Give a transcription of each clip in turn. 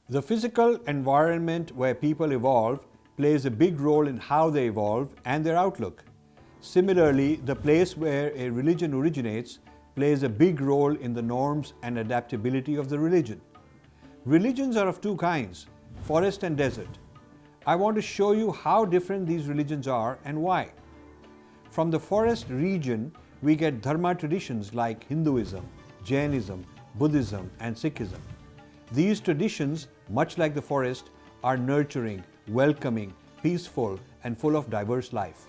The physical environment where people evolve plays a big role in how they evolve and their outlook. Similarly, the place where a religion originates plays a big role in the norms and adaptability of the religion. Religions are of two kinds, forest and desert. I want to show you how different these religions are and why. From the forest region, we get dharma traditions like Hinduism, Jainism, Buddhism, and Sikhism. These traditions, much like the forest, are nurturing, welcoming, peaceful, and full of diverse life.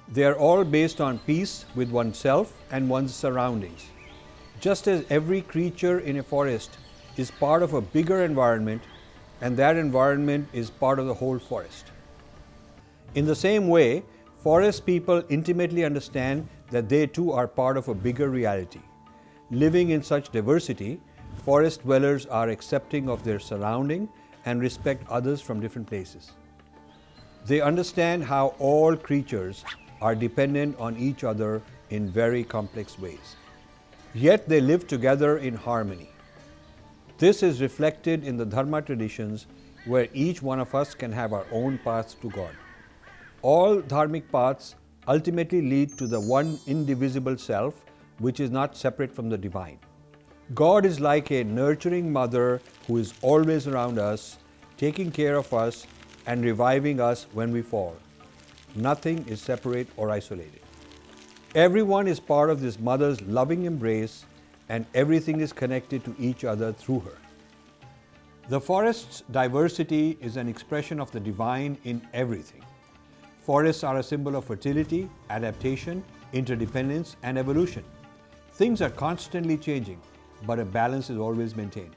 They are all based on peace with oneself and one's surroundings. Just as every creature in a forest is part of a bigger environment, and that environment is part of the whole forest. In the same way, forest people intimately understand that they too are part of a bigger reality. Living in such diversity, forest dwellers are accepting of their surrounding and respect others from different places. They understand how all creatures are dependent on each other in very complex ways. Yet they live together in harmony. This is reflected in the dharma traditions where each one of us can have our own path to God. All dharmic paths ultimately lead to the one indivisible self which is not separate from the divine. God is like a nurturing mother who is always around us, taking care of us and reviving us when we fall. Nothing is separate or isolated. Everyone is part of this mother's loving embrace, and everything is connected to each other through her. The forest's diversity is an expression of the divine in everything. Forests are a symbol of fertility, adaptation, interdependence, and evolution. Things are constantly changing, but a balance is always maintained.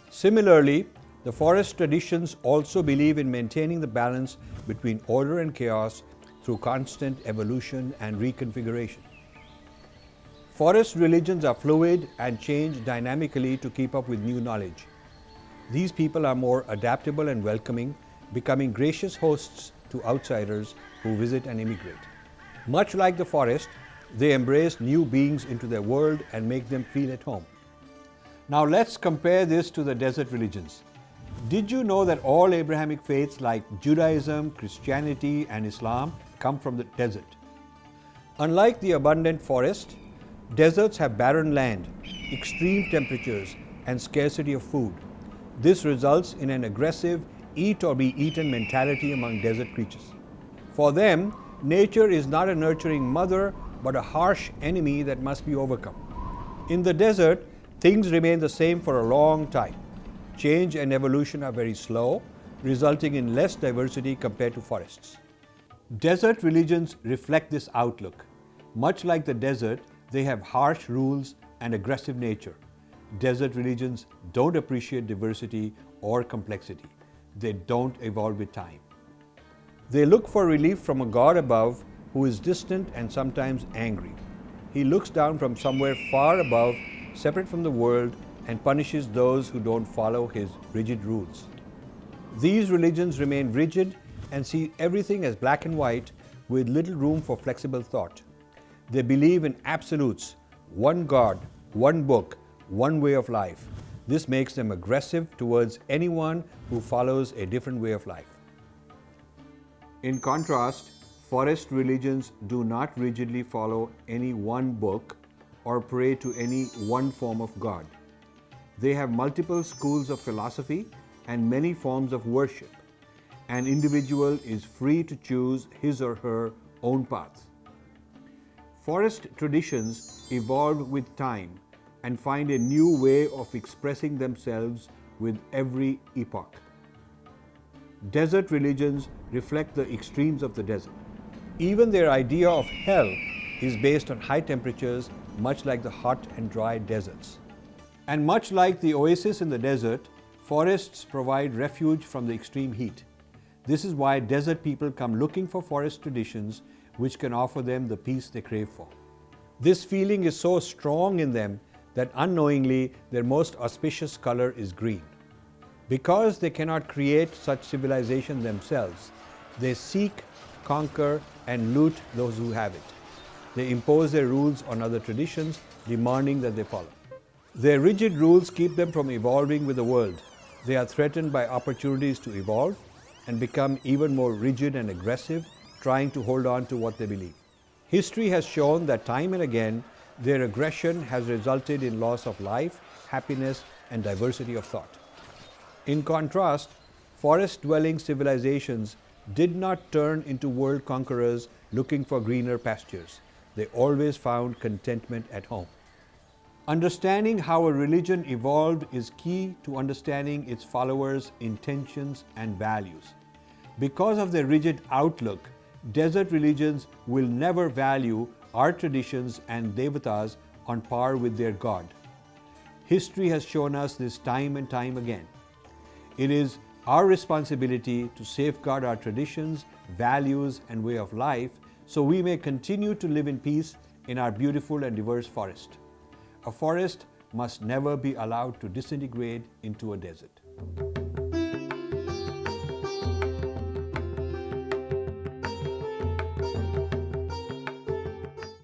Similarly, the forest traditions also believe in maintaining the balance between order and chaos through constant evolution and reconfiguration. Forest religions are fluid and change dynamically to keep up with new knowledge. These people are more adaptable and welcoming, becoming gracious hosts to outsiders who visit and immigrate. Much like the forest, they embrace new beings into their world and make them feel at home. Now let's compare this to the desert religions. Did you know that all Abrahamic faiths like Judaism, Christianity, and Islam come from the desert? Unlike the abundant forest, deserts have barren land, extreme temperatures, and scarcity of food. This results in an aggressive eat or be eaten mentality among desert creatures. For them, nature is not a nurturing mother, but a harsh enemy that must be overcome. In the desert, things remain the same for a long time. Change and evolution are very slow, resulting in less diversity compared to forests. Desert religions reflect this outlook. Much like the desert, they have harsh rules and aggressive nature. Desert religions don't appreciate diversity or complexity. They don't evolve with time. They look for relief from a God above who is distant and sometimes angry. He looks down from somewhere far above, separate from the world, and punishes those who don't follow his rigid rules. These religions remain rigid and see everything as black and white with little room for flexible thought. They believe in absolutes, one God, one book, one way of life. This makes them aggressive towards anyone who follows a different way of life. In contrast, forest religions do not rigidly follow any one book or pray to any one form of God. They have multiple schools of philosophy and many forms of worship. An individual is free to choose his or her own path. Forest traditions evolve with time and find a new way of expressing themselves with every epoch. Desert religions reflect the extremes of the desert. Even their idea of hell is based on high temperatures, much like the hot and dry deserts. And much like the oasis in the desert, forests provide refuge from the extreme heat. This is why desert people come looking for forest traditions which can offer them the peace they crave for. This feeling is so strong in them that unknowingly their most auspicious color is green. Because they cannot create such civilization themselves, they seek, conquer, and loot those who have it. They impose their rules on other traditions, demanding that they follow. Their rigid rules keep them from evolving with the world. They are threatened by opportunities to evolve and become even more rigid and aggressive, trying to hold on to what they believe. History has shown that time and again, their aggression has resulted in loss of life, happiness, and diversity of thought. In contrast, forest-dwelling civilizations did not turn into world conquerors looking for greener pastures. They always found contentment at home. Understanding how a religion evolved is key to understanding its followers' intentions and values. Because of their rigid outlook, desert religions will never value our traditions and devatas on par with their God. History has shown us this time and time again. It is our responsibility to safeguard our traditions, values, and way of life so we may continue to live in peace in our beautiful and diverse forest. A forest must never be allowed to disintegrate into a desert.